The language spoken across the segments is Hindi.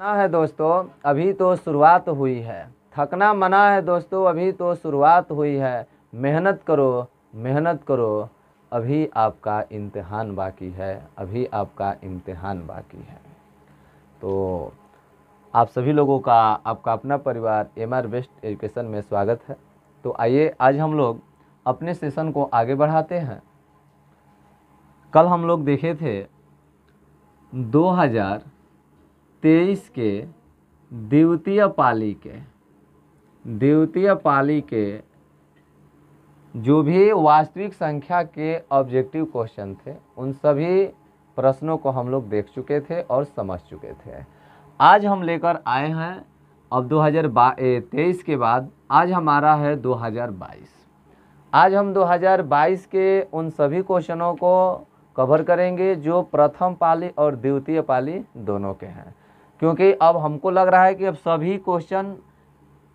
ना है दोस्तों, अभी तो शुरुआत हुई है। थकना मना है दोस्तों, अभी तो शुरुआत हुई है। मेहनत करो, मेहनत करो, अभी आपका इम्तिहान बाकी है, अभी आपका इम्तिहान बाकी है। तो आप सभी लोगों का आपका अपना परिवार MR बेस्ट एजुकेशन में स्वागत है। तो आइए आज हम लोग अपने सेशन को आगे बढ़ाते हैं। कल हम लोग देखे थे 2023 के द्वितीय पाली के जो भी वास्तविक संख्या के ऑब्जेक्टिव क्वेश्चन थे, उन सभी प्रश्नों को हम लोग देख चुके थे और समझ चुके थे। आज हम लेकर आए हैं अब 2023 के बाद आज हमारा है 2022। आज हम 2022 के उन सभी क्वेश्चनों को कवर करेंगे जो प्रथम पाली और द्वितीय पाली दोनों के हैं, क्योंकि अब हमको लग रहा है कि अब सभी क्वेश्चन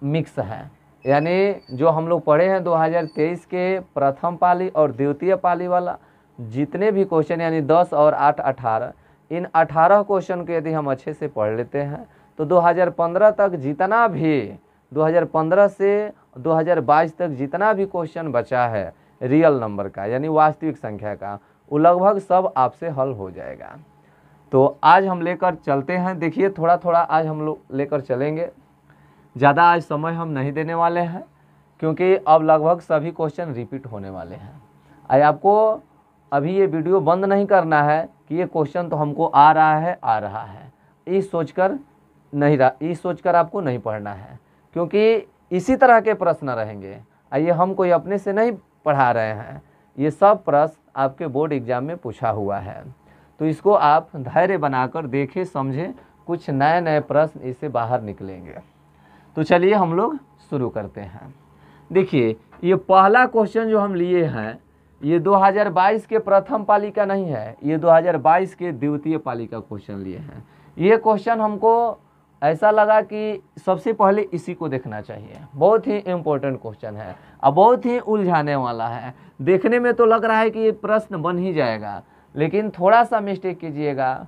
मिक्स हैं। यानी जो हम लोग पढ़े हैं 2023 के प्रथम पाली और द्वितीय पाली वाला जितने भी क्वेश्चन यानी 10 और 8 18, इन 18 क्वेश्चन को यदि हम अच्छे से पढ़ लेते हैं तो 2015 तक जितना भी 2015 से 2022 तक जितना भी क्वेश्चन बचा है रियल नंबर का यानी वास्तविक संख्या का, वो लगभग सब आपसे हल हो जाएगा। तो आज हम लेकर चलते हैं। देखिए थोड़ा थोड़ा आज हम लोग लेकर चलेंगे, ज़्यादा आज समय हम नहीं देने वाले हैं क्योंकि अब लगभग सभी क्वेश्चन रिपीट होने वाले हैं। आज आपको अभी ये वीडियो बंद नहीं करना है कि ये क्वेश्चन तो हमको आ रहा है, इस सोचकर आपको नहीं पढ़ना है, क्योंकि इसी तरह के प्रश्न रहेंगे। ये हम कोई अपने से नहीं पढ़ा रहे हैं, ये सब प्रश्न आपके बोर्ड एग्जाम में पूछा हुआ है। तो इसको आप धैर्य बनाकर देखें, समझें, कुछ नए नए प्रश्न इससे बाहर निकलेंगे। तो चलिए हम लोग शुरू करते हैं। देखिए ये पहला क्वेश्चन जो हम लिए हैं ये 2022 के प्रथम पाली का नहीं है, ये 2022 के द्वितीय पाली का क्वेश्चन लिए हैं। ये क्वेश्चन हमको ऐसा लगा कि सबसे पहले इसी को देखना चाहिए। बहुत ही इम्पोर्टेंट क्वेश्चन है और बहुत ही उलझाने वाला है। देखने में तो लग रहा है कि ये प्रश्न बन ही जाएगा, लेकिन थोड़ा सा मिस्टेक कीजिएगा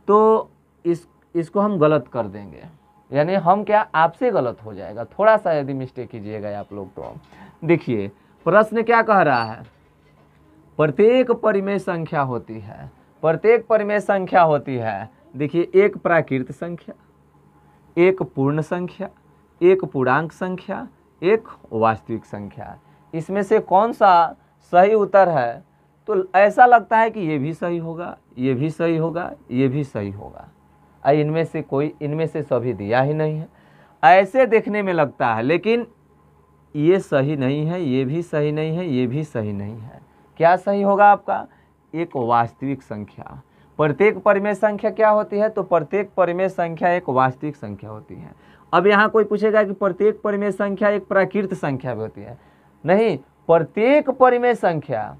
तो इसको हम गलत कर देंगे, यानी हम क्या आपसे गलत हो जाएगा। थोड़ा सा यदि मिस्टेक कीजिएगा आप लोग तो। देखिए प्रश्न क्या कह रहा है, प्रत्येक परिमेय संख्या होती है, प्रत्येक परिमेय संख्या होती है। देखिए एक प्राकृत संख्या, एक पूर्ण संख्या, एक पूर्णांक संख्या, एक वास्तविक संख्या। इसमें से कौन सा सही उत्तर है? तो ऐसा लगता है कि ये भी सही होगा, ये भी सही होगा, ये भी सही होगा। इनमें से सभी दिया ही नहीं है, ऐसे देखने में लगता है, लेकिन ये सही नहीं है, ये भी सही नहीं है, ये भी सही नहीं है। क्या सही होगा आपका? एक वास्तविक संख्या। प्रत्येक परिमेय संख्या क्या होती है? तो प्रत्येक परिमेय संख्या एक वास्तविक संख्या होती है। अब यहाँ कोई पूछेगा कि प्रत्येक परिमेय संख्या एक प्राकृत संख्या भी होती है। नहीं, प्रत्येक परिमेय संख्या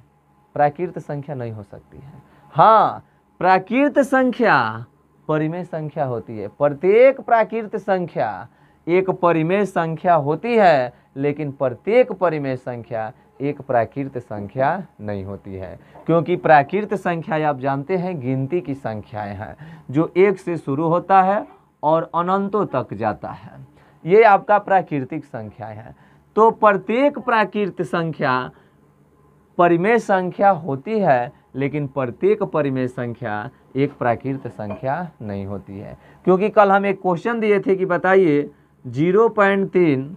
प्राकृत संख्या नहीं हो सकती है। हाँ, प्राकृत संख्या परिमेय संख्या होती है। प्रत्येक प्राकृत संख्या एक परिमेय संख्या होती है, लेकिन प्रत्येक परिमेय संख्या एक प्राकृत संख्या नहीं होती है, क्योंकि प्राकृत संख्या आप जानते हैं गिनती की संख्याएं हैं जो 1 से शुरू होता है और अनंतों तक जाता है। ये आपका प्राकृतिक संख्याएं हैं। तो प्रत्येक प्राकृत संख्या परिमेय संख्या होती है, लेकिन प्रत्येक परिमेय संख्या एक प्राकृत संख्या नहीं होती है। क्योंकि कल हम एक क्वेश्चन दिए थे कि बताइए 0.3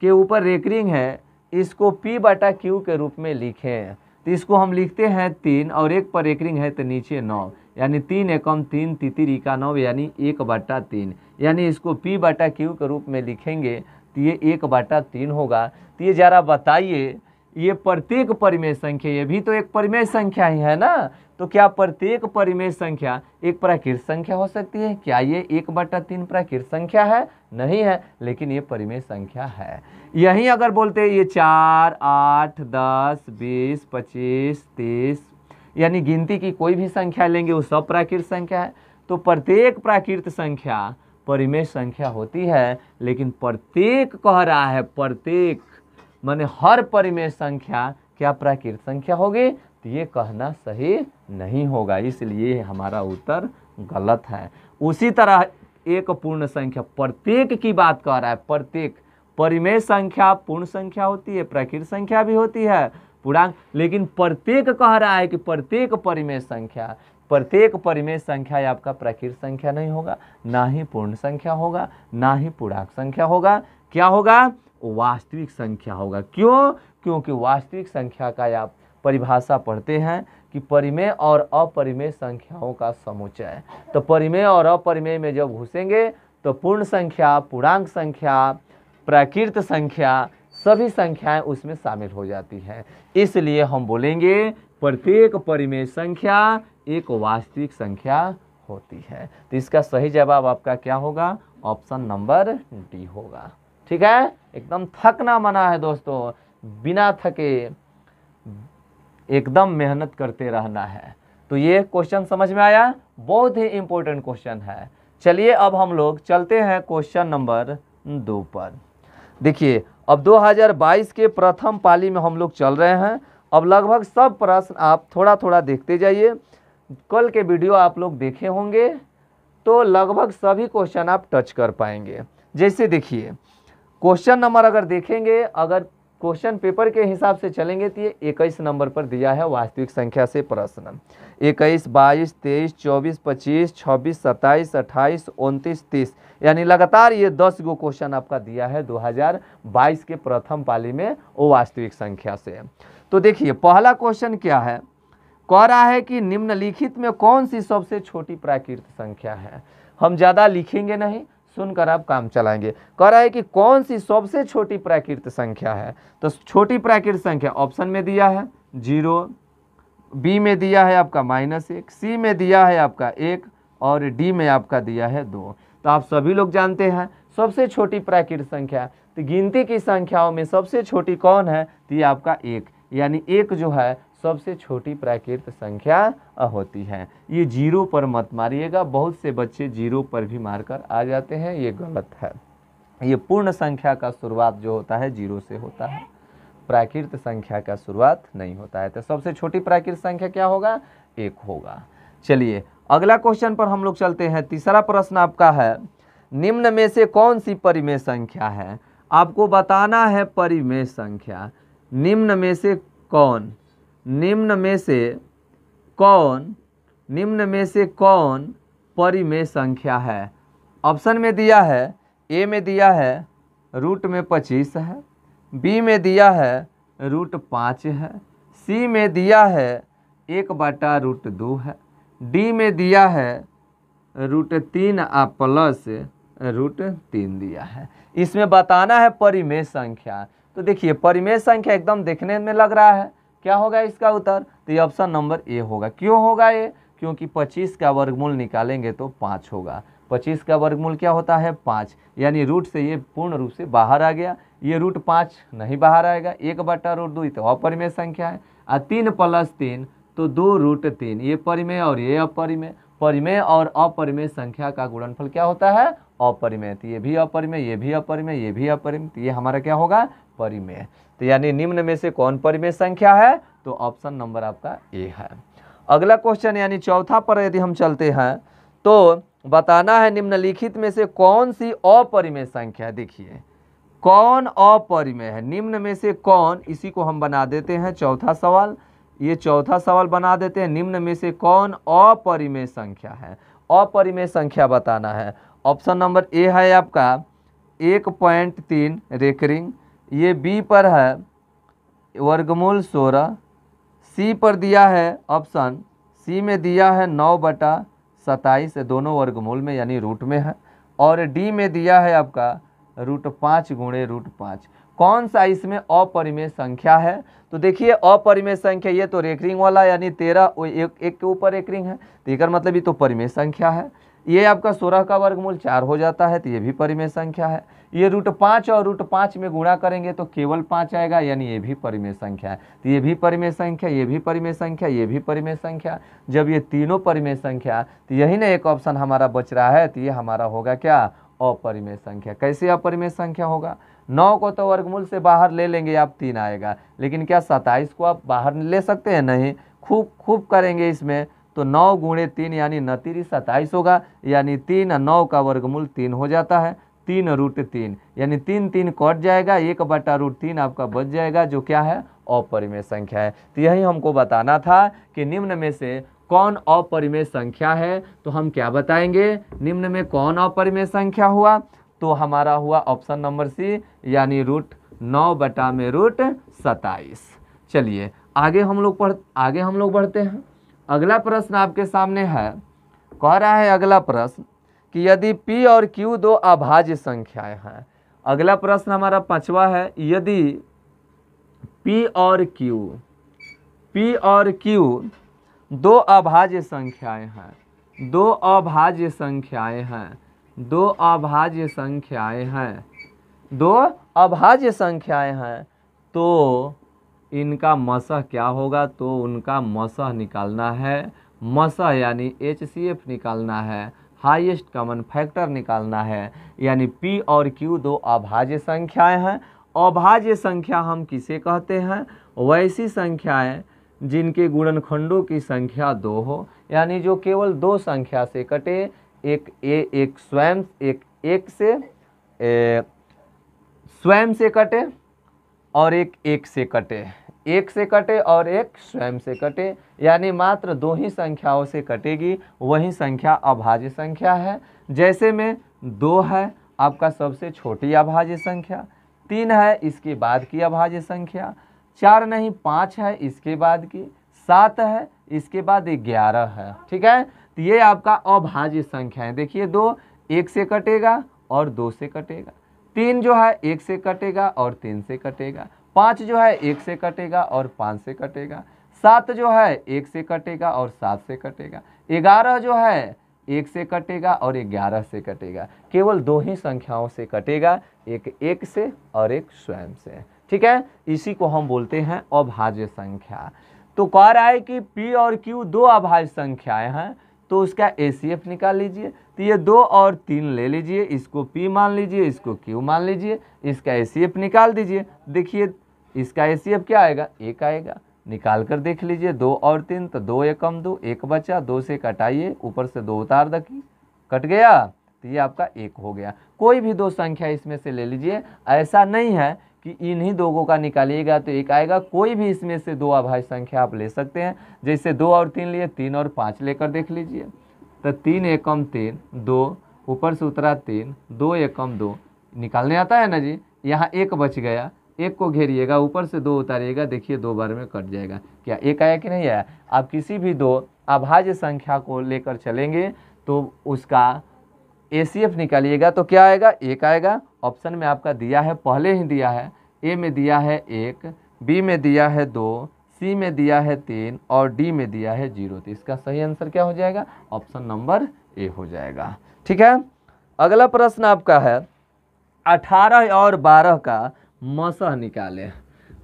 के ऊपर रेकरिंग है, इसको P/Q के रूप में लिखें। तो इसको हम लिखते हैं 3 और 1 पर रेकरिंग है तो नीचे 9, यानी 3 एकम 3 तितिरिका 9 यानी 1/3। यानी इसको P/Q के रूप में लिखेंगे तो ये 1/3 होगा। तो ये ज़रा बताइए, ये प्रत्येक परिमेय संख्या, ये भी तो एक परिमेय संख्या ही है ना। तो क्या प्रत्येक परिमेय संख्या एक प्राकृत संख्या हो सकती है? क्या ये 1/3 प्राकृत संख्या है? नहीं है, लेकिन ये परिमेय संख्या है। यहीं अगर बोलते ये 4, 8, 10, 20, 25, 30 यानी गिनती की कोई भी संख्या लेंगे वो सब प्राकृत संख्या है। तो प्रत्येक प्राकृत संख्या परिमेय संख्या होती है, लेकिन प्रत्येक कह रहा है, प्रत्येक माने हर परिमेय संख्या क्या प्राकृत संख्या होगी? तो ये कहना सही नहीं होगा, इसलिए हमारा उत्तर गलत है। उसी तरह एक पूर्ण संख्या, प्रत्येक की बात कर रहा है, प्रत्येक। परिमेय संख्या पूर्ण संख्या होती है, प्राकृत संख्या भी होती है, पूर्णांक, लेकिन प्रत्येक कह रहा है कि प्रत्येक परिमेय संख्या, प्रत्येक परिमेय संख्या आपका प्राकृत संख्या नहीं होगा, ना ही पूर्ण संख्या होगा, ना ही पूर्णांक संख्या होगा, क्या होगा, वास्तविक संख्या होगा। क्यों? क्योंकि वास्तविक संख्या का आप परिभाषा पढ़ते हैं कि परिमेय और अपरिमेय संख्याओं का समुच्चय। तो परिमेय और अपरिमेय में जब घुसेंगे तो पूर्ण संख्या, पूर्णांक संख्या, प्राकृत संख्या, सभी संख्याएं उसमें शामिल हो जाती हैं। इसलिए हम बोलेंगे प्रत्येक परिमेय संख्या एक वास्तविक संख्या होती है। तो इसका सही जवाब आपका क्या होगा, ऑप्शन नंबर डी होगा। ठीक है, एकदम थकना मना है दोस्तों, बिना थके एकदम मेहनत करते रहना है। तो ये क्वेश्चन समझ में आया, बहुत ही इंपॉर्टेंट क्वेश्चन है। चलिए अब हम लोग चलते हैं क्वेश्चन नंबर 2 पर। देखिए अब 2022 के प्रथम पाली में हम लोग चल रहे हैं। अब लगभग सब प्रश्न आप थोड़ा थोड़ा देखते जाइए। कल के वीडियो आप लोग देखे होंगे तो लगभग सभी क्वेश्चन आप टच कर पाएंगे। जैसे देखिए क्वेश्चन नंबर अगर देखेंगे, अगर क्वेश्चन पेपर के हिसाब से चलेंगे तो ये 21 नंबर पर दिया है वास्तविक संख्या से प्रश्न। 21, 22, 23, 24, 25, 26, 27, 28, 29, 30, यानी लगातार ये 10 गो क्वेश्चन आपका दिया है 2022 के प्रथम पाली में वो वास्तविक संख्या से। तो देखिए पहला क्वेश्चन क्या है, कह रहा है कि निम्नलिखित में कौन सी सबसे छोटी प्राकृत संख्या है। हम ज़्यादा लिखेंगे नहीं, सुनकर आप काम चलाएंगे। कह रहा है कि कौन सी सबसे छोटी प्राकृत संख्या है। तो छोटी प्राकृत संख्या ऑप्शन में दिया है 0, बी में दिया है आपका -1, सी में दिया है आपका 1 और डी में आपका दिया है 2। तो आप सभी लोग जानते हैं सबसे छोटी प्राकृत संख्या, तो गिनती की संख्याओं में सबसे छोटी कौन है, तो ये आपका 1, यानी 1 जो है सबसे छोटी प्राकृत संख्या होती है। ये 0 पर मत मारिएगा, बहुत से बच्चे 0 पर भी मारकर आ जाते हैं, ये गलत है। ये पूर्ण संख्या का शुरुआत जो होता है 0 से होता है, प्राकृत संख्या का शुरुआत नहीं होता है। तो सबसे छोटी प्राकृत संख्या क्या होगा, 1 होगा। चलिए अगला क्वेश्चन पर हम लोग चलते हैं। तीसरा प्रश्न आपका है, निम्न में से कौन सी परिमेय संख्या है। आपको बताना है परिमेय संख्या, निम्न में से कौन, निम्न में से कौन, निम्न में से कौन परिमेय संख्या है। ऑप्शन में दिया है, ए में दिया है √25 है, बी में दिया है √5 है, सी में दिया है 1/√2 है, डी में दिया है √3 प्लस √3 दिया है। इसमें बताना है परिमेय संख्या। तो देखिए परिमेय संख्या एकदम देखने में लग रहा है, क्या होगा इसका उत्तर, तो ये ऑप्शन नंबर ए होगा। क्यों होगा ये, क्योंकि 25 का वर्गमूल निकालेंगे तो 5 होगा। 25 का वर्गमूल क्या होता है 5, यानी रूट से ये पूर्ण रूप से बाहर आ गया। ये √5 नहीं बाहर आएगा, 1/√2 तो अपरिमेय संख्या है, और 3 + 3 तो 2√3, ये परिमेय और ये अपरिमेय। परिमेय और अपरिमेय संख्या का गुणनफल क्या होता है, अपरिमेय। तो ये भी अपरिमेय, ये भी अपरिमेय, ये भी अपरिमेय, तो ये हमारा क्या होगा, परिमेय। तो यानी निम्न में से कौन परिमेय संख्या है, तो ऑप्शन नंबर आपका ए है। अगला क्वेश्चन यानी चौथा पर यदि हम चलते हैं तो बताना है निम्नलिखित में से कौन सी अपरिमेय संख्या है। देखिए कौन अपरिमेय है, निम्न में से कौन, इसी को हम बना देते हैं चौथा सवाल, ये चौथा सवाल बना देते हैं। निम्न में से कौन अपरिमेय संख्या है, अपरिमेय संख्या बताना है। ऑप्शन नंबर ए है आपका 1.3 रेकरिंग, ये बी पर है वर्गमूल 16, सी पर दिया है ऑप्शन सी में दिया है 9/27, दोनों वर्गमूल में यानी रूट में है, और डी में दिया है आपका √5 × √5। कौन सा इसमें अपरिमेय संख्या है, तो देखिए अपरिमेय संख्या ये तो रेकरिंग वाला यानी 13 एक के ऊपर रेकरिंग है, तो इसका मतलब ये तो परिमेय संख्या है। ये आपका 16 का वर्गमूल 4 हो जाता है, तो ये भी परिमेय संख्या है। ये √5 और √5 में गुणा करेंगे तो केवल 5 आएगा, यानी ये भी परिमेय संख्या है। तो ये भी परिमेय संख्या, ये भी परिमेय संख्या, ये भी परिमेय संख्या। जब ये तीनों परिमेय संख्या, तो यही ना एक ऑप्शन हमारा बच रहा है, तो ये हमारा होगा क्या, अपरिमेय संख्या। कैसे अपरिमेय संख्या होगा, 9 को तो वर्गमूल से बाहर ले लेंगे आप 3 आएगा, लेकिन क्या 27 को आप बाहर ले सकते हैं, नहीं। खूब करेंगे इसमें तो 9 गुणे 3 यानी 29 27 होगा, यानी 3 और 9 का वर्गमूल 3 हो जाता है, 3√3 यानी 3 3 कट जाएगा, 1/√3 आपका बच जाएगा, जो क्या है अपरिमेय संख्या है। तो यही हमको बताना था कि निम्न में से कौन अपरिमेय संख्या है। तो हम क्या बताएंगे, निम्न में कौन अपरिमेय संख्या हुआ, तो हमारा हुआ ऑप्शन नंबर सी, यानी √9/27। चलिए आगे हम लोग बढ़ते हैं। अगला प्रश्न आपके सामने है, कह रहा है अगला प्रश्न कि यदि P और Q दो अभाज्य संख्याएं हैं। अगला प्रश्न हमारा 5वां है, यदि P और Q दो अभाज्य संख्याएं हैं, दो अभाज्य संख्याएं हैं, तो इनका मसह क्या होगा, तो उनका मसह निकालना है, मसह यानी HCF निकालना है, हाईएस्ट कॉमन फैक्टर निकालना है, यानी P और Q दो अभाज्य संख्याएं हैं। अभाज्य संख्या हम किसे कहते हैं, वैसी संख्याएं जिनके गुणनखंडों की संख्या 2 हो, यानी जो केवल 2 संख्या से कटे, एक स्वयं से कटे और एक से कटे, एक से कटे और एक स्वयं से कटे, यानी मात्र 2 ही संख्याओं से कटेगी, वही संख्या अभाज्य संख्या है। जैसे में 2 है आपका सबसे छोटी अभाज्य संख्या, 3 है इसके बाद की अभाज्य संख्या, 4 नहीं 5 है इसके बाद की, 7 है इसके बाद 11 है। ठीक है, तो ये आपका अभाज्य संख्या है। देखिए 2 1 से कटेगा और 2 से कटेगा, 3 जो है 1 से कटेगा और 3 से कटेगा, 5 जो है 1 से कटेगा और 5 से कटेगा, 7 जो है 1 से कटेगा और 7 से कटेगा, 11 जो है 1 से कटेगा और 11 से कटेगा। केवल 2 ही संख्याओं से कटेगा, एक से और एक स्वयं से। ठीक है, इसी को हम बोलते हैं अभाज्य संख्या। तो कह रहा है कि P और Q दो अभाज्य संख्याएं हैं, तो उसका ACF निकाल लीजिए। तो ये 2 और 3 ले लीजिए, इसको P मान लीजिए, इसको Q मान लीजिए, इसका ACF निकाल दीजिए। देखिए इसका ACF क्या आएगा, 1 आएगा, निकाल कर देख लीजिए। 2 और 3 तो 2 एकम 2, 1 बचा, 2 से कटाइए, ऊपर से 2 उतार दीजिए, कट गया, तो ये आपका 1 हो गया। कोई भी 2 संख्या इसमें से ले लीजिए, ऐसा नहीं है कि इन्हीं दोगों का निकालिएगा तो 1 आएगा, कोई भी इसमें से 2 अभाज्य संख्या आप ले सकते हैं। जैसे 2 और 3 लिए, 3 और 5 लेकर देख लीजिए, तो 3 एकम 3, 2 ऊपर से उतरा 3, 2 एकम 2, निकालने आता है ना जी। यहाँ 1 बच गया, 1 को घेरिएगा, ऊपर से 2 उतारिएगा, देखिए 2 बार में कट जाएगा। क्या 1 आया कि नहीं आया। आप किसी भी 2 अभाज्य संख्या को लेकर चलेंगे तो उसका ACF निकालिएगा तो क्या आएगा, 1 आएगा। ऑप्शन में आपका दिया है, पहले ही दिया है, A में दिया है 1, B में दिया है 2, C में दिया है 3 और D में दिया है 0। तो इसका सही आंसर क्या हो जाएगा, ऑप्शन नंबर A हो जाएगा। ठीक है, अगला प्रश्न आपका है 18 और 12 का मसह निकालें।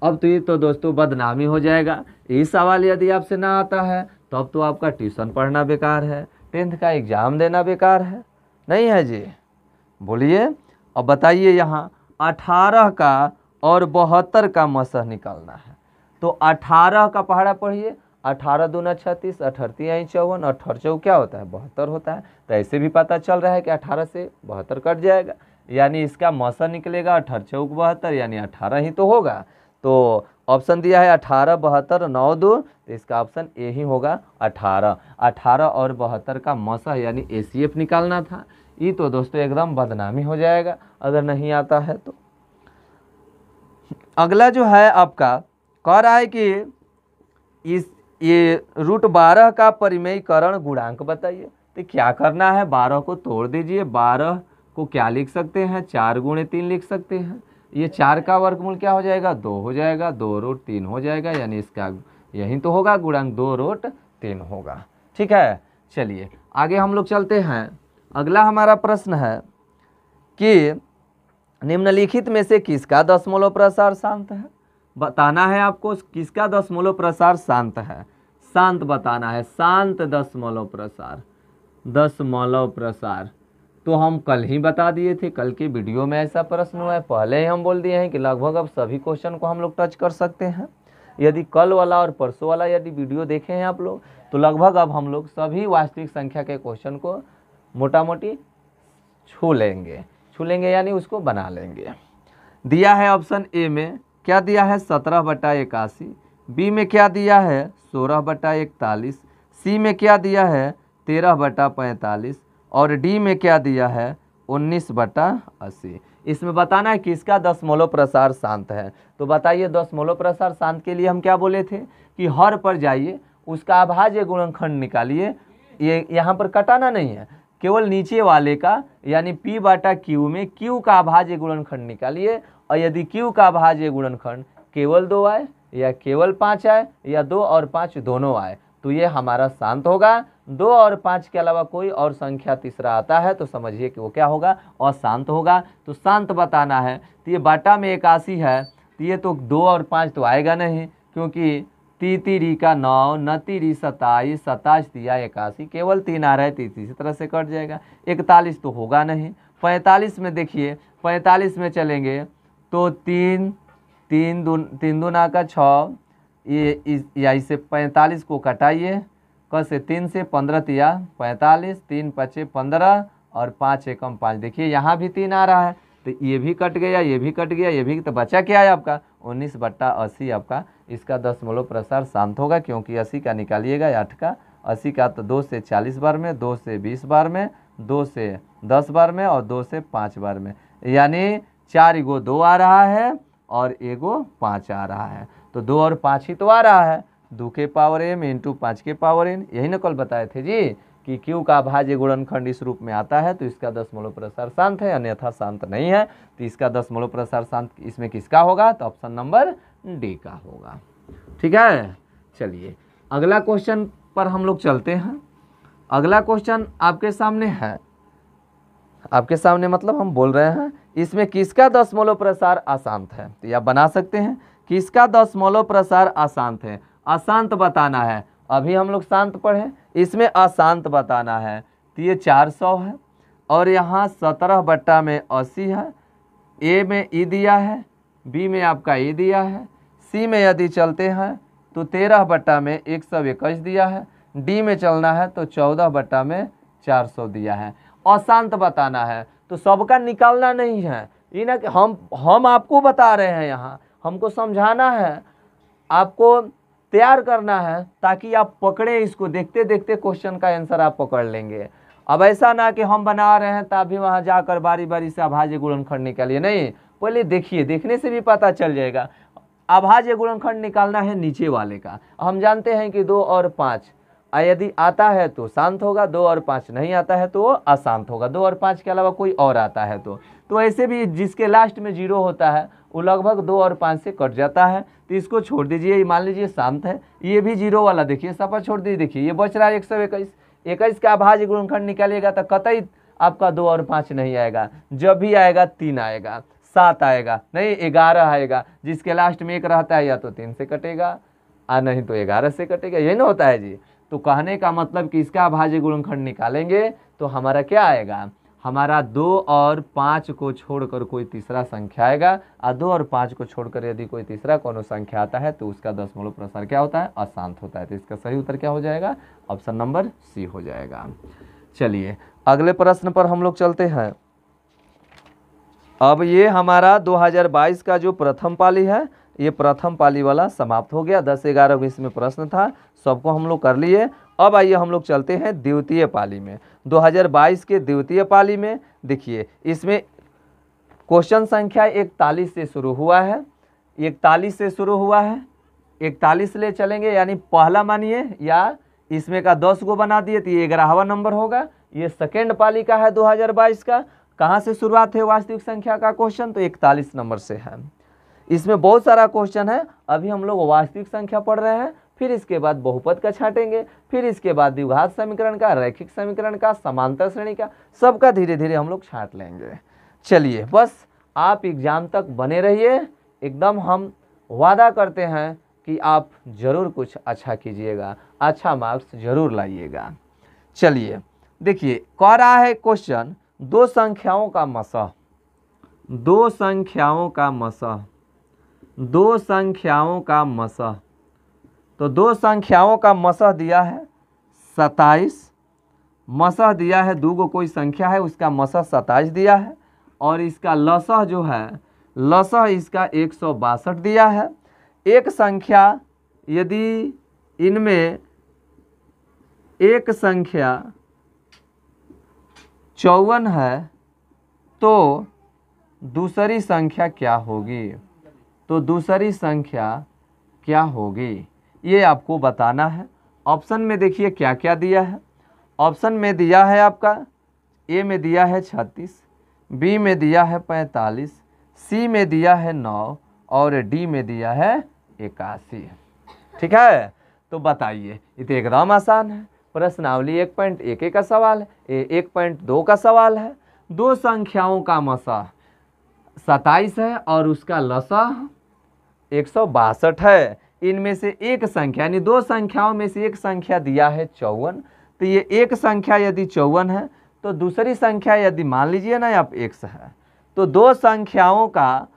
अब तो ये तो दोस्तों बदनामी हो जाएगा। ये सवाल यदि आपसे ना आता है तो अब तो आपका ट्यूशन पढ़ना बेकार है, 10th का एग्ज़ाम देना बेकार है, नहीं है जी। बोलिए अब बताइए, यहाँ 18 का और 72 का मसह निकालना है। तो 18 का पहाड़ा पढ़िए, 18 दूना 36, 18 तिहाई 54, 18 चौक क्या होता है, 72 होता है। तो ऐसे भी पता चल रहा है कि 18 से 72 कट जाएगा, यानी इसका मसह निकलेगा 18 चौक 72, यानी 18 ही तो होगा। तो ऑप्शन दिया है 18, 72, 9 2, तो इसका ऑप्शन ए ही होगा 18। 18 और 72 का मसह यानी ACF निकालना था। ये तो दोस्तों एकदम बदनामी हो जाएगा अगर नहीं आता है तो। अगला जो है आपका कह रहा है कि ये √12 का परिमेयीकरण गुणांक बताइए। तो क्या करना है, 12 को तोड़ दीजिए। 12 को क्या लिख सकते हैं, 4 गुणे 3 लिख सकते हैं। ये 4 का वर्गमूल क्या हो जाएगा, 2 हो जाएगा, 2√3 हो जाएगा, यानी इसका यही तो होगा गुणांक, 2√3 होगा। ठीक है, चलिए आगे हम लोग चलते हैं। अगला हमारा प्रश्न है कि निम्नलिखित में से किसका दशमलव प्रसार शांत है। बताना है आपको किसका दशमलव प्रसार शांत है, शांत बताना है, शांत दशमलव प्रसार। तो हम कल ही बता दिए थे, कल के वीडियो में ऐसा प्रश्न हुआ है, पहले ही हम बोल दिए हैं कि लगभग अब सभी क्वेश्चन को हम लोग टच कर सकते हैं। यदि कल वाला और परसों वाला यदि वीडियो देखे हैं आप लोग, तो लगभग अब हम लोग सभी वास्तविक संख्या के क्वेश्चन को मोटा मोटी छू लेंगे यानी उसको बना लेंगे। दिया है ऑप्शन ए में क्या दिया है 17/81, बी में क्या दिया है 16/41, सी में क्या दिया है 13/45 और डी में क्या दिया है 19/80। इसमें बताना है किसका दशमलव प्रसार शांत है। तो बताइए दशमलव प्रसार शांत के लिए हम क्या बोले थे कि हर पर जाइए, उसका अभाज्य गुणनखंड निकालिए। ये यहाँ पर कटाना नहीं है, केवल नीचे वाले का यानी P/Q में Q का अभाज्य गुणनखंड निकालिए, और यदि Q का अभाज्य गुणनखंड केवल 2 आए या केवल 5 आए या 2 और 5 दोनों आए तो ये हमारा शांत होगा। 2 और 5 के अलावा कोई और संख्या तीसरा आता है तो समझिए कि वो क्या होगा, अशांत होगा। तो शांत बताना है तो ये बाटा में 81 है, तो ये तो 2 और 5 तो आएगा नहीं, क्योंकि तीरी का 9, नतीरी 27, 27 दिया 81, केवल 3 आ रहा है, 30 इसी तरह से कट जाएगा। 41 तो होगा नहीं। 45 में देखिए, 45 में चलेंगे तो 3 दूना का 6, ये या इसे 45 को कटाइए, कैसे 3 से 15 तिया 45, 3 पचे 15 और 5 एकम 5। देखिए यहाँ भी 3 आ रहा है तो ये भी कट गया, ये भी कट गया, ये भी, तो बचा क्या है आपका 19/80 आपका इसका दशमलव प्रसार शांत होगा, क्योंकि 80 का निकालिएगा 8 का, 80 का तो 2 से 40 बार में, 2 से 20 बार में, 2 से 10 बार में और 2 से 5 बार में, यानी 4 एगो 2 आ रहा है और एगो 5 आ रहा है। तो 2 और 5 ही तो आ रहा है, 2 के पावर m इंटू 5 के पावर n। यही ना कल बताए थे जी कि Q का अभाज्य गुणनखंड इस रूप में आता है तो इसका दशमलव प्रसार शांत है, अन्यथा शांत नहीं है। तो इसका दशमलव प्रसार शांत इसमें किसका होगा, तो ऑप्शन नंबर डी का होगा। ठीक है, चलिए अगला क्वेश्चन पर हम लोग चलते हैं। अगला क्वेश्चन आपके सामने है, आपके सामने मतलब हम बोल रहे हैं इसमें किसका दशमलव प्रसार अशांत है। तो यह बना सकते हैं किसका दशमलव प्रसार अशांत है। अशांत बताना है, अभी हम लोग शांत पढ़े, इसमें अशांत बताना है। तो ये 400 है और यहाँ 17/80 है। ए में ई दिया है, बी में आपका ए दिया है, सी में यदि चलते हैं तो 13/121 दिया है, डी में चलना है तो 14/400 दिया है। अशांत बताना है तो सबका निकालना नहीं है, ये ना कि हम आपको बता रहे हैं, यहाँ हमको समझाना है, आपको तैयार करना है ताकि आप पकड़े इसको, देखते देखते क्वेश्चन का आंसर आप पकड़ लेंगे। अब ऐसा ना कि हम बना रहे हैं तभी वहाँ जाकर बारी बारी से अभाज्य गुणनखंड निकालिए, नहीं, पहले देखिए, देखने से भी पता चल जाएगा। अभाज्य गुणनखंड निकालना है नीचे वाले का। हम जानते हैं कि 2 और 5 यदि आता है तो शांत होगा, 2 और 5 नहीं आता है तो अशांत होगा, 2 और 5 के अलावा कोई और आता है तो ऐसे भी जिसके लास्ट में 0 होता है वो लगभग 2 और 5 से कट जाता है, तो इसको छोड़ दीजिए। मान लीजिए शांत है, ये भी 0 वाला देखिए सफा छोड़ दीजिए। देखिए ये बच रहा है 121, 21 का अभाज्य गुणनखंड निकालिएगा तो कतई आपका 2 और 5 नहीं आएगा, जब भी आएगा 3 आएगा, 7 आएगा, नहीं 11 आएगा। जिसके लास्ट में 1 रहता है या तो 3 से कटेगा और नहीं तो 11 से कटेगा, यही ना होता है जी। तो कहने का मतलब कि इसका अभाज्य गुणनखंड निकालेंगे तो हमारा क्या आएगा, हमारा 2 और 5 को छोड़कर कोई तीसरा संख्या आएगा, और 2 और 5 को छोड़कर यदि कोई तीसरा कोनो संख्या आता है तो उसका दशमलव प्रसार क्या होता है, अशांत होता है। तो इसका सही उत्तर क्या हो जाएगा, ऑप्शन नंबर सी हो जाएगा। चलिए अगले प्रश्न पर हम लोग चलते हैं। अब ये हमारा 2022 का जो प्रथम पाली है, ये प्रथम पाली वाला समाप्त हो गया। 10, 11, 20 में प्रश्न था, सबको हम लोग कर लिए। अब आइए हम लोग चलते हैं द्वितीय पाली में। 2022 के द्वितीय पाली में देखिए, इसमें क्वेश्चन संख्या 41 से शुरू हुआ है, 41 से शुरू हुआ है, 41 ले चलेंगे, यानी पहला मानिए, या इसमें का 10 को बना दिए तो ये 11वां नंबर होगा। ये सेकेंड पाली का है 2022 का। कहाँ से शुरुआत है वास्तविक संख्या का क्वेश्चन, तो 41 नंबर से है। इसमें बहुत सारा क्वेश्चन है, अभी हम लोग वास्तविक संख्या पढ़ रहे हैं, फिर इसके बाद बहुपद का छाटेंगे, फिर इसके बाद द्विघात समीकरण का, रैखिक समीकरण का, समांतर श्रेणी का, सबका धीरे धीरे हम लोग छाट लेंगे। चलिए बस आप एग्जाम तक बने रहिए, एकदम हम वादा करते हैं कि आप जरूर कुछ अच्छा कीजिएगा, अच्छा मार्क्स जरूर लाइएगा। चलिए देखिए, कह रहा है क्वेश्चन, 2 संख्याओं का मसह, 2 संख्याओं का मसह, 2 संख्याओं का मसह तो दो संख्याओं का मसह दिया है 27, मसह दिया है, दो गो कोई संख्या है उसका मसह 27 दिया है, और इसका लसह जो है लसह इसका 162 दिया है। एक संख्या यदि इनमें एक संख्या 54 है तो दूसरी संख्या क्या होगी, तो दूसरी संख्या क्या होगी ये आपको बताना है। ऑप्शन में देखिए क्या क्या दिया है। ऑप्शन में दिया है आपका ए में दिया है 36, बी में दिया है 45, सी में दिया है 9 और डी में दिया है 81। ठीक है, तो बताइए, ये तो एकदम आसान है। प्रश्नावली 1.1 का सवाल है, 1.2 का सवाल है। दो संख्याओं का मसह 27 है और उसका लसह 162 है। इनमें से एक संख्या यानी दो संख्याओं में से एक संख्या दिया है 54, तो ये एक संख्या यदि 54 है तो दूसरी संख्या यदि मान लीजिए ना आप x है, तो दो संख्याओं का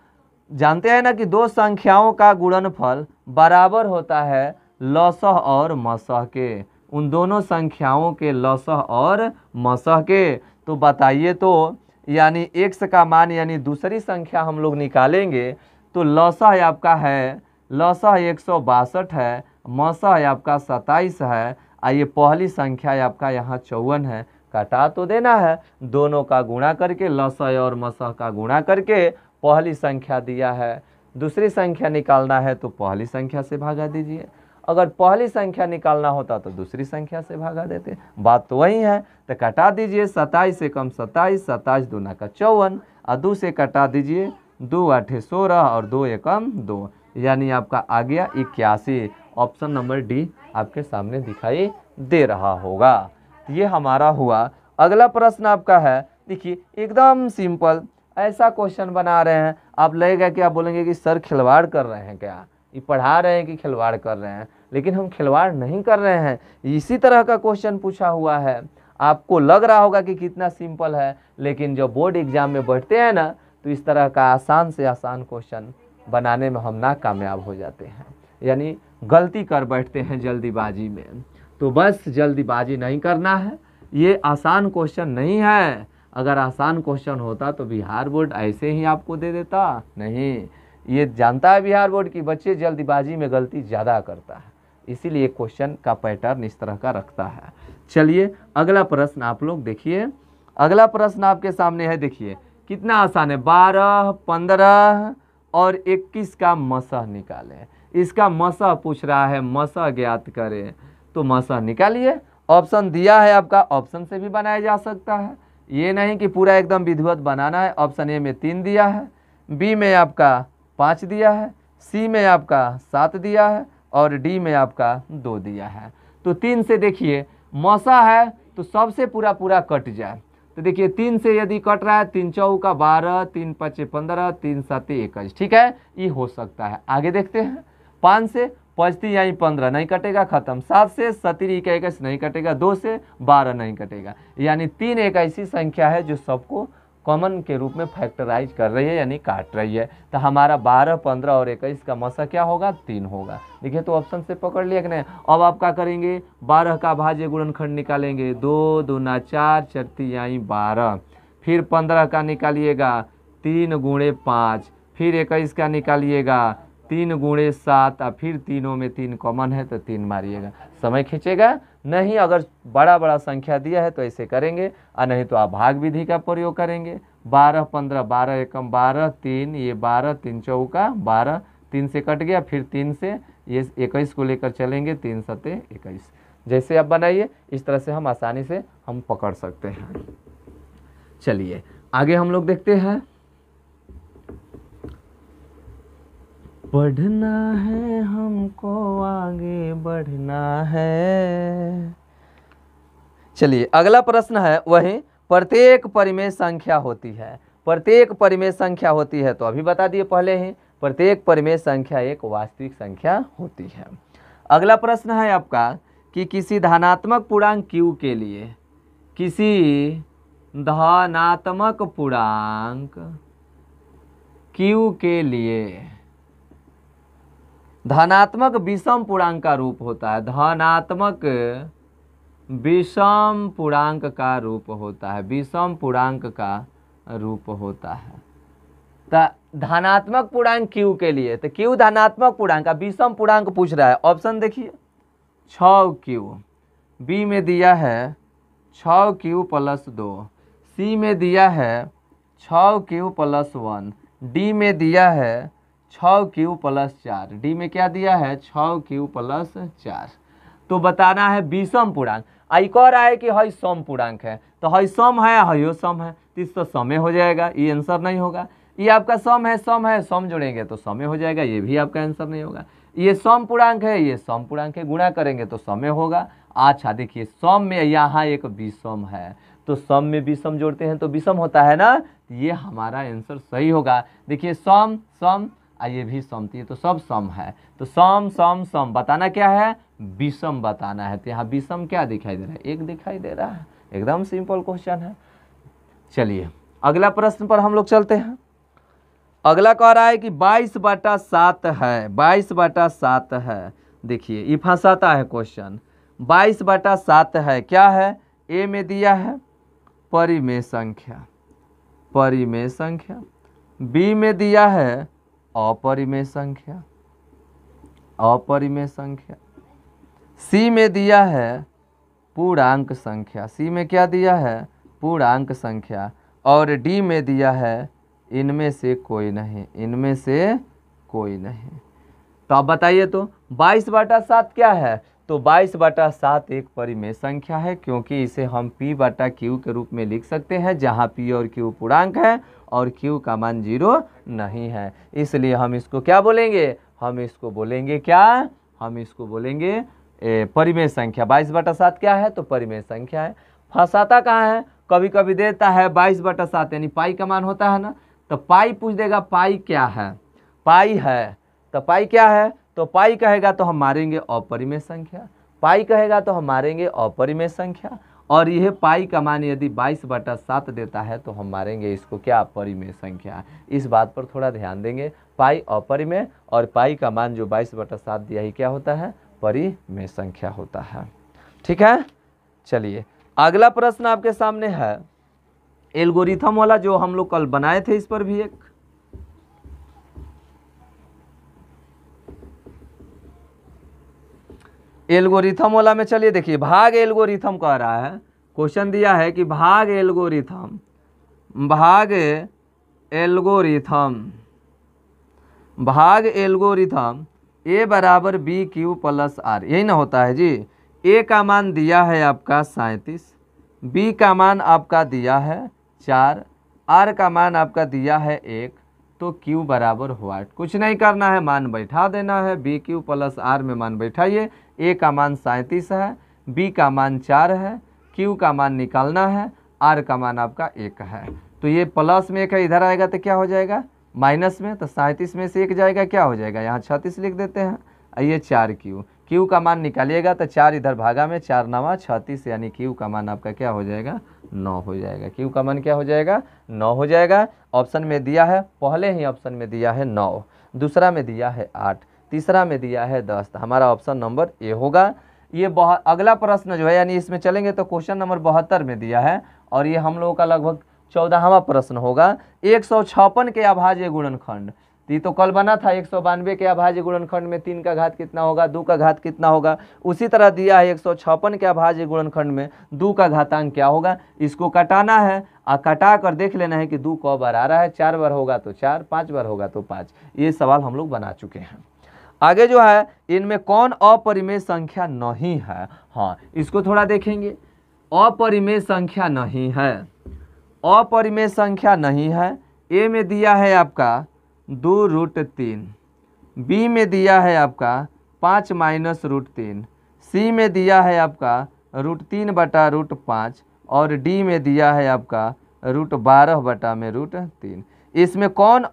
जानते हैं ना कि दो संख्याओं का गुणनफल बराबर होता है लसह और मसह के, उन दोनों संख्याओं के लसह और मसह के। तो बताइए, तो यानी x का मान यानी दूसरी संख्या हम लोग निकालेंगे तो लसह आपका है, लसह 162 है, मसह आपका 27 है, ये पहली संख्या आपका यहाँ 54 है। घटा तो देना है, दोनों का गुणा करके लसह और मसह का गुणा करके पहली संख्या दिया है। दूसरी संख्या निकालना है तो पहली संख्या से भागा दीजिए, अगर पहली संख्या निकालना होता तो दूसरी संख्या से भागा देते, बात तो वही है। तो कटा दीजिए, 27 से कम 27, 27 दूना का 54 और 2 से कटा दीजिए, 2 8 16 और 2 एकम 2, यानी आपका आ गया 81। ऑप्शन नंबर डी आपके सामने दिखाई दे रहा होगा। ये हमारा हुआ। अगला प्रश्न आपका है, देखिए एकदम सिंपल ऐसा क्वेश्चन बना रहे हैं, आप लगेगा कि आप बोलेंगे कि सर खिलवाड़ कर रहे हैं क्या, ये पढ़ा रहे हैं कि खिलवाड़ कर रहे हैं, लेकिन हम खिलवाड़ नहीं कर रहे हैं। इसी तरह का क्वेश्चन पूछा हुआ है, आपको लग रहा होगा कि कितना सिंपल है, लेकिन जब बोर्ड एग्जाम में बैठते हैं ना तो इस तरह का आसान से आसान क्वेश्चन बनाने में हम नाकामयाब हो जाते हैं, यानी गलती कर बैठते हैं जल्दीबाजी में। तो बस जल्दीबाजी नहीं करना है, ये आसान क्वेश्चन नहीं है। अगर आसान क्वेश्चन होता तो बिहार बोर्ड ऐसे ही आपको दे देता, नहीं, ये जानता है बिहार बोर्ड की बच्चे जल्दीबाजी में गलती ज़्यादा करता है, इसीलिए क्वेश्चन का पैटर्न इस तरह का रखता है। चलिए अगला प्रश्न आप लोग देखिए। अगला प्रश्न आपके सामने है, देखिए कितना आसान है, 12, 15 और 21 का मसह निकालें। इसका मसह पूछ रहा है, मसह ज्ञात करें, तो मसह निकालिए। ऑप्शन दिया है आपका, ऑप्शन से भी बनाया जा सकता है, ये नहीं कि पूरा एकदम विधिवत बनाना है। ऑप्शन ए में 3 दिया है, बी में आपका 5 दिया है, सी में आपका 7 दिया है और डी में आपका 2 दिया है। तो 3 से देखिए मसह है तो सबसे पूरा पूरा कट जाए, तो देखिए 3 से यदि कट रहा है, 3 चौका 12, 3 5 15, 3 7 21, ठीक है, ये हो सकता है। आगे देखते हैं, 5 से 5 यानी 15 नहीं कटेगा, खत्म। 7 से 17 21 नहीं कटेगा, 2 से 12 नहीं कटेगा, यानी 3 एक ऐसी संख्या है जो सबको कॉमन के रूप में फैक्टराइज कर रही है, यानी काट रही है। तो हमारा 12, 15 और 21 का मसह क्या होगा, 3 होगा। देखिए तो ऑप्शन से पकड़ लिया कि नहीं। अब आप क्या करेंगे, 12 का भाज्य गुणनखंड निकालेंगे, 2 दूना 4, 4 यानी 12, फिर 15 का निकालिएगा 3 गुणे 5, फिर 21 का निकालिएगा 3 गुणे 7, और फिर तीनों में 3 कॉमन है तो 3 मारिएगा। समय खींचेगा नहीं, अगर बड़ा बड़ा संख्या दिया है तो ऐसे करेंगे, और नहीं तो आप भाग विधि का प्रयोग करेंगे। 12, 15, 12 एकम 12, 3 ये 12, 3 चौका 12, 3 से कट गया, फिर 3 से ये 21 को लेकर चलेंगे, 3 7 21। जैसे आप बनाइए इस तरह से हम आसानी से हम पकड़ सकते हैं। चलिए आगे हम लोग देखते हैं। बढ़ना है हमको, आगे बढ़ना है। चलिए अगला प्रश्न है, वही प्रत्येक परिमेय संख्या होती है। प्रत्येक परिमेय संख्या होती है तो अभी बता दिए पहले ही, प्रत्येक परिमेय संख्या एक वास्तविक संख्या होती है। अगला प्रश्न है आपका कि किसी धनात्मक पूर्णांक q के लिए, किसी धनात्मक पूर्णांक q के लिए धनात्मक विषम पूर्णांक का रूप होता है, धनात्मक विषम पूर्णांक का रूप होता है, विषम पूर्णांक का रूप होता है। तो धनात्मक पूर्णांक क्यू के लिए, तो क्यू धनात्मक पूर्णांक का विषम पूर्णांक पूछ रहा है। ऑप्शन देखिए 6q, बी में दिया है 6q + 2, सी में दिया है 6q + 1, डी में दिया है 6q + 4, डी में क्या दिया है 6q + 4। तो बताना है विषम पूर्णांक। एक और आए कि हई सम पूर्णांक है, तो हई सम है हयो सम है, तो इस तो समय हो जाएगा, ये आंसर नहीं होगा। ये आपका सम है, सम है, सम जोड़ेंगे तो समय हो जाएगा, ये भी आपका आंसर नहीं होगा। ये सम पूर्णांक है, ये सम पूर्णांक है, गुणा करेंगे तो समय होगा। अच्छा देखिए सम में यहाँ एक विषम है, तो सम में विषम जोड़ते हैं तो विषम होता है ना, ये हमारा आंसर सही होगा। देखिए सम सम, ये भी सम थी, तो सब सम है, तो सम सम सम बताना क्या है, विषम बताना है। तो यहाँ विषम क्या दिखाई दे रहा है, एक दिखाई दे रहा है। एकदम सिंपल क्वेश्चन है। चलिए अगला प्रश्न पर हम लोग चलते हैं। अगला कह रहा है कि 22/7 है, 22/7 है। देखिए ये फंसाता है क्वेश्चन, 22/7 है, क्या है, ए में दिया है परिमेय संख्या, परिमेय संख्या, बी में दिया है अपरिमेय संख्या, अपरिमेय संख्या, सी में दिया है पूर्णांक संख्या, सी में क्या दिया है पूर्णांक संख्या, और डी में दिया है इनमें से कोई नहीं, इनमें से कोई नहीं। तो आप बताइए तो 22/7 क्या है, तो 22/7 एक परिमेय संख्या है, क्योंकि इसे हम p/q के रूप में लिख सकते हैं, जहां p और q पूर्णांक है और q का मान 0 नहीं है। इसलिए हम इसको क्या बोलेंगे, हम इसको बोलेंगे क्या, हम इसको बोलेंगे परिमेय संख्या। 22/7 क्या है, तो परिमेय संख्या है। फंसाता कहाँ है, कभी कभी देता है 22/7 यानी पाई का मान होता है ना, तो पाई पूछ देगा, पाई क्या है, पाई है, तो पाई क्या है, तो पाई कहेगा तो हम मारेंगे अपरिमेय संख्या, पाई कहेगा तो हम मारेंगे अपरिमेय संख्या, और यह पाई का मान यदि 22/7 देता है तो हम मारेंगे इसको क्या, परिमेय संख्या। इस बात पर थोड़ा ध्यान देंगे, पाई अपरिमेय और पाई का मान जो 22/7 दिया ही क्या होता है, परिमेय संख्या होता है। ठीक है। चलिए अगला प्रश्न आपके सामने है एल्गोरिथम वाला, जो हम लोग कल बनाए थे, इस पर भी एक एल्गोरिथम वाला में। चलिए देखिए भाग एल्गोरिथम कह रहा है, क्वेश्चन दिया है कि भाग एल्गोरिथम, भाग एल्गोरिथम, भाग एल्गोरिथम a = bq + r, यही ना होता है जी। a का मान दिया है आपका 37, b का मान आपका दिया है 4, r का मान आपका दिया है 1, तो q बराबर व्हाट, कुछ नहीं करना है, मान बैठा देना है, bq + r में मान बैठाइए। a का मान 37 है, b का मान 4 है, q का मान निकालना है, r का मान आपका 1 है। तो ये प्लस में 1 है, इधर आएगा तो क्या हो जाएगा माइनस में, तो 37 में से 1 जाएगा, क्या हो जाएगा, यहाँ 36 लिख देते हैं। ये 4q, q का मान निकालिएगा तो 4 इधर भागा में, 4 9 36, यानी q का मान आपका क्या हो जाएगा 9 हो जाएगा, q का मान क्या हो जाएगा 9 हो जाएगा। ऑप्शन में दिया है, पहले ही ऑप्शन में दिया है 9, दूसरा में दिया है 8, तीसरा में दिया है 10, तो हमारा ऑप्शन नंबर ए होगा। ये बहुत अगला प्रश्न जो है, यानी इसमें चलेंगे तो क्वेश्चन नंबर 72 में दिया है, और ये हम लोगों का लगभग 14वां प्रश्न होगा। 156 के अभाज्य गुणनखंड, ये तो कल बना था 192 के अभाज्य गुणनखंड में 3 का घात कितना होगा, 2 का घात कितना होगा। उसी तरह दिया है 156 के अभाज्य गुणनखंड में 2 का घातांक क्या होगा। इसको कटाना है और कटा कर देख लेना है कि 2 क बार आ रहा है, 4 बार होगा तो 4, 5 बार होगा तो 5। ये सवाल हम लोग बना चुके हैं। आगे जो है, इनमें कौन अपरिमेय संख्या नहीं है। हाँ, इसको थोड़ा देखेंगे। अपरिमेय संख्या नहीं है, अपरिमेय संख्या नहीं है। ए में दिया है आपका 2√3, बी में दिया है आपका 5 - √3, सी में दिया है आपका √3/√5, और डी में दिया है आपका √12/√3। इसमें कौन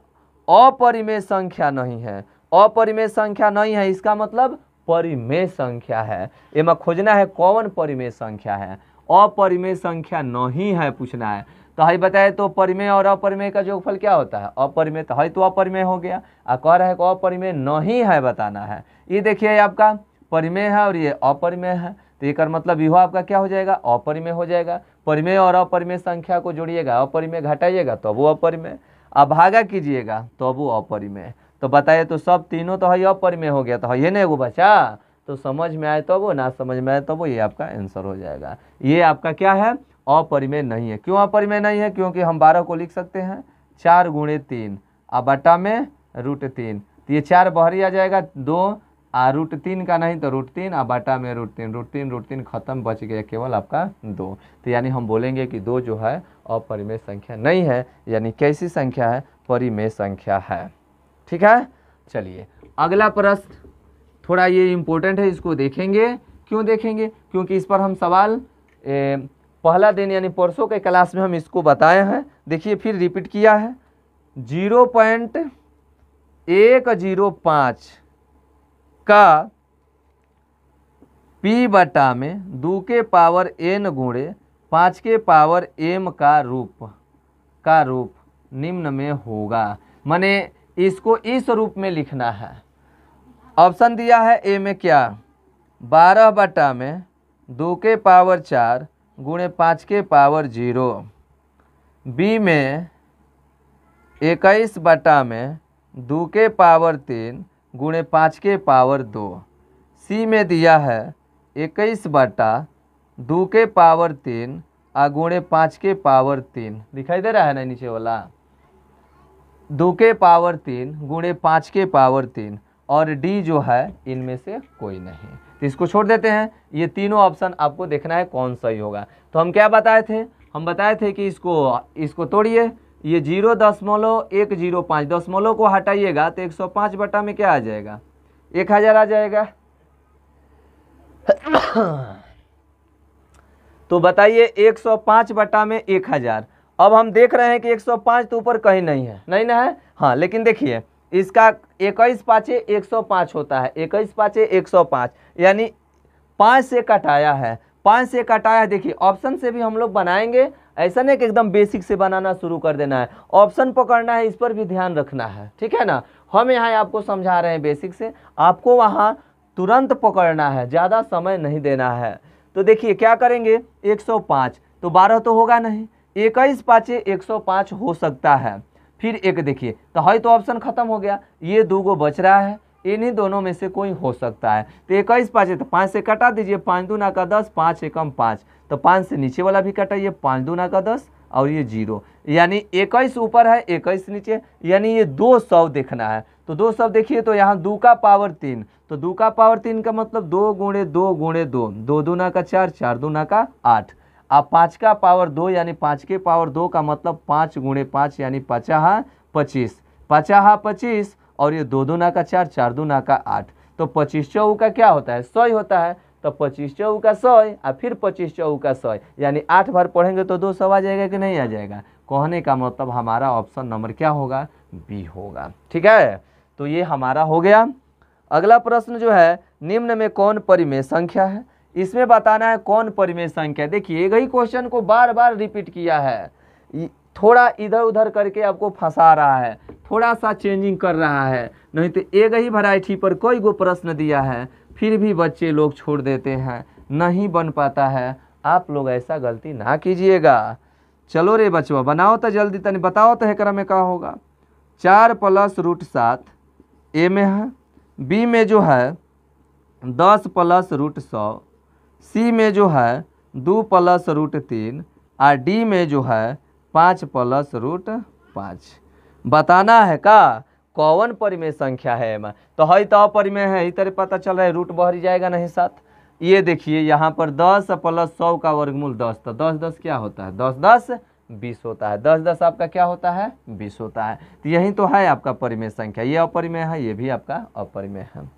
अपरिमेय संख्या नहीं है। अपरिमेय संख्या नहीं है, इसका मतलब परिमेय संख्या है। एमा खोजना है कौन परिमेय संख्या है। अपरिमेय संख्या नहीं है पूछना है, तो हई बताए तो परिमेय और अपरिमेय का योगफल क्या होता है, अपरिमेय। तो हई तो अपरिमेय हो गया, कह रहा है कि अपरिमेय नहीं है बताना है। ये देखिए आपका परिमेय है और ये अपरिमेय है, तो एक मतलब यह आपका क्या हो जाएगा, अपरिमेय हो जाएगा। परिमेय और अपरिमेय संख्या को जोड़िएगा, अपरिमेय घटाइएगा तो वो अपरिमेय, अब भागा कीजिएगा तो वो अपरिमेय। तो बताइए तो सब तीनों तो है अपरिमेय हो गया, तो है ना एगो बचा। तो समझ में आए तो वो, ना समझ में आए तो वो, ये आपका आंसर हो जाएगा। ये आपका क्या है, अपरिमेय नहीं है। क्यों अपरिमेय नहीं है, क्योंकि हम 12 को लिख सकते हैं 4 गुणे 3 और बटा में √3, तो ये 4 बहरी आ जाएगा 2 और √3 का नहीं तो √3 और बटा में √3 खत्म, बच गया केवल आपका 2। तो यानी हम बोलेंगे कि 2 जो है अपरिमेय संख्या नहीं है, यानी कैसी संख्या है, परिमेय संख्या है। ठीक है, चलिए अगला प्रश्न थोड़ा ये इम्पोर्टेंट है, इसको देखेंगे। क्यों देखेंगे, क्योंकि इस पर हम सवाल पहला दिन यानी परसों के क्लास में हम इसको बताए हैं। देखिए फिर रिपीट किया है, 0.105 का p बटा में 2 के पावर n गुणे 5 के पावर m का रूप निम्न में होगा। माने इसको इस रूप में लिखना है। ऑप्शन दिया है ए में क्या, 12 बटा में 2 के पावर 4 गुणे 5 के पावर 0, बी में 21 बटा में 2 के पावर 3 गुणे 5 के पावर 2, सी में दिया है 21 बटा 2 के पावर 3 और गुणे 5 के पावर 3, दिखाई दे रहा है ना नीचे वाला, 2 के पावर 3 गुणे 5 के पावर 3, और डी जो है इनमें से कोई नहीं, तो इसको छोड़ देते हैं। ये तीनों ऑप्शन आपको देखना है कौन सही होगा। तो हम क्या बताए थे, हम बताए थे कि इसको तोड़िए, ये 0.105 दशमलव को हटाइएगा तो 105 बटा में क्या आ जाएगा, 1000 आ जाएगा। तो बताइए 105 बटा में 1000। अब हम देख रहे हैं कि 105 तो ऊपर कहीं नहीं है, नहीं ना है, हाँ, लेकिन देखिए इसका 21 पाँचे 105 होता है, 21 पाँचे 105, यानी 5 से कटाया है, 5 से कटाया है। देखिए ऑप्शन से भी हम लोग बनाएंगे, ऐसा नहीं कि एकदम बेसिक से बनाना शुरू कर देना है, ऑप्शन पकड़ना है, इस पर भी ध्यान रखना है। ठीक है ना, हम यहाँ आपको समझा रहे हैं बेसिक से, आपको वहाँ तुरंत पकड़ना है, ज़्यादा समय नहीं देना है। तो देखिए क्या करेंगे, 105 तो 12 तो होगा नहीं, 21 पाँचे 105 हो सकता है। फिर एक देखिए तो है तो ऑप्शन खत्म हो गया, ये 2 गो बच रहा है, इन्हीं दोनों में से कोई हो सकता है। तो 21 पाँचे तो 5 से कटा दीजिए, 5 दूना का 10, 5 एकम 5, तो 5 से नीचे वाला भी कटाइए, 5 दूना का 10 और ये 0, यानी 21 ऊपर है 21 नीचे, यानी ये 200 देखना है। तो 200 देखिए तो यहाँ 2 का पावर 3, तो 2 का पावर 3 का मतलब 2 गुणे 2 गुणे 2, 2 दूना का 4, 4 दूना का 8, अब 5 का पावर 2 यानी 5 के पावर 2 का मतलब 5 गुणे 5 यानी 50 25, 50 25, और ये 2 दूना का 4, 4 दूना का 8, तो 25 चौका क्या होता है, 100 होता है। तो 25 चौका 100 और फिर 25 चौका 100, यानी 8 बार पढ़ेंगे तो 200 आ जाएगा कि नहीं आ जाएगा। कहने का मतलब हमारा ऑप्शन नंबर क्या होगा, बी होगा। ठीक है, तो ये हमारा हो गया। अगला प्रश्न जो है, निम्न में कौन परिमेय संख्या है, इसमें बताना है कौन परिमेय संख्या। देखिए एक ही क्वेश्चन को बार बार रिपीट किया है, थोड़ा इधर उधर करके आपको फंसा रहा है, थोड़ा सा चेंजिंग कर रहा है, नहीं तो एक ही वैरायटी पर कई गो प्रश्न दिया है, फिर भी बच्चे लोग छोड़ देते हैं, नहीं बन पाता है। आप लोग ऐसा गलती ना कीजिएगा। चलो रे बचवा बनाओ तो जल्दी, तनी बताओ तो एकरा में क्या होगा। 4 + √7 ए में है, बी में जो है 10 + √100, सी में जो है 2 + √3 और डी में जो है 5 + √5। बताना है का कौन परिमेय संख्या है एमा। तो है तो अपरिमेय है, इधर पता चल रहा है, रूट बहरी जाएगा नहीं साथ। ये देखिए यहाँ पर 10 + 100 का वर्गमूल 10, तो 10 10 क्या होता है, 10 10 20 होता है, 10 10 आपका क्या होता है, 20 होता है। तो यही तो है आपका परिमेय संख्या, ये अपरिमेय है, ये भी आपका अपरिमेय है।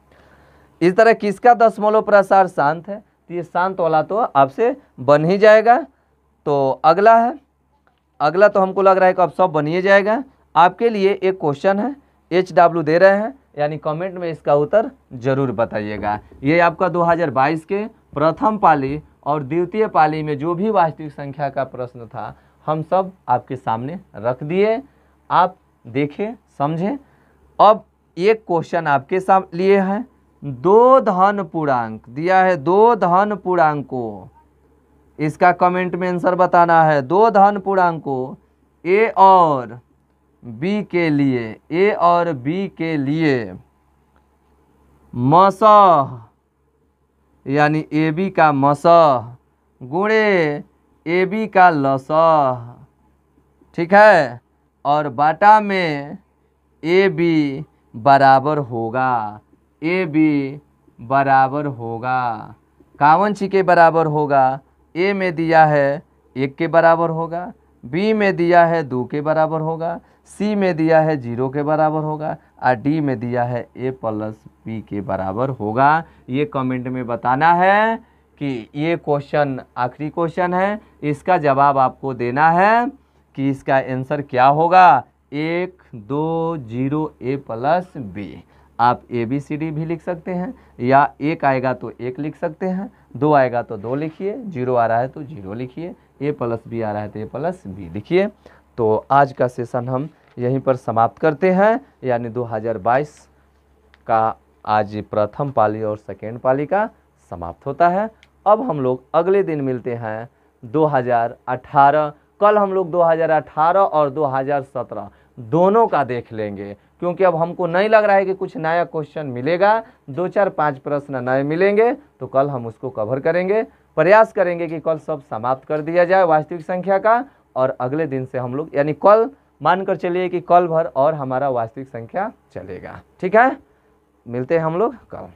इस तरह किसका दशमलव प्रसार शांत है, तो ये शांत वाला तो आपसे बन ही जाएगा। तो अगला है, अगला तो हमको लग रहा है कि अब सब बनिए जाएगा। आपके लिए एक क्वेश्चन है, HW दे रहे हैं, यानी कमेंट में इसका उत्तर जरूर बताइएगा। ये आपका 2022 के प्रथम पाली और द्वितीय पाली में जो भी वास्तविक संख्या का प्रश्न था, हम सब आपके सामने रख दिए, आप देखें समझें। अब एक क्वेश्चन आपके सामने लिए है, 2 धन पूर्णांक दिया है, 2 धन पूर्णांकों, इसका कमेंट में आंसर बताना है। 2 धन पूर्णांकों ए और बी के लिए, ए और बी के लिए मसह यानी ए बी का मसह गुणे ए बी का लसह, ठीक है, और बाटा में ए बी बराबर होगा, ए बी बराबर होगा, कावन ची के बराबर होगा, ए में दिया है 1 के बराबर होगा, बी में दिया है 2 के बराबर होगा, सी में दिया है 0 के बराबर होगा, और डी में दिया है ए प्लस बी के बराबर होगा। ये कमेंट में बताना है कि ये क्वेश्चन आखिरी क्वेश्चन है, इसका जवाब आपको देना है कि इसका आंसर क्या होगा, 1 2 0 ए प्लस बी। आप ए बी सी डी भी लिख सकते हैं, या 1 आएगा तो 1 लिख सकते हैं, 2 आएगा तो 2 लिखिए, 0 आ रहा है तो 0 लिखिए, ए प्लस बी आ रहा है तो ए प्लस बी लिखिए। तो आज का सेशन हम यहीं पर समाप्त करते हैं, यानी 2022 का आज प्रथम पाली और सेकेंड पाली का समाप्त होता है। अब हम लोग अगले दिन मिलते हैं 2018, कल हम लोग 2018 और 2017 दोनों का देख लेंगे, क्योंकि अब हमको नहीं लग रहा है कि कुछ नया क्वेश्चन मिलेगा, 2 4 5 प्रश्न नए मिलेंगे, तो कल हम उसको कवर करेंगे। प्रयास करेंगे कि कल सब समाप्त कर दिया जाए वास्तविक संख्या का, और अगले दिन से हम लोग यानी कल मानकर चलिए कि कल भर और हमारा वास्तविक संख्या चलेगा। ठीक है, मिलते हैं हम लोग कल।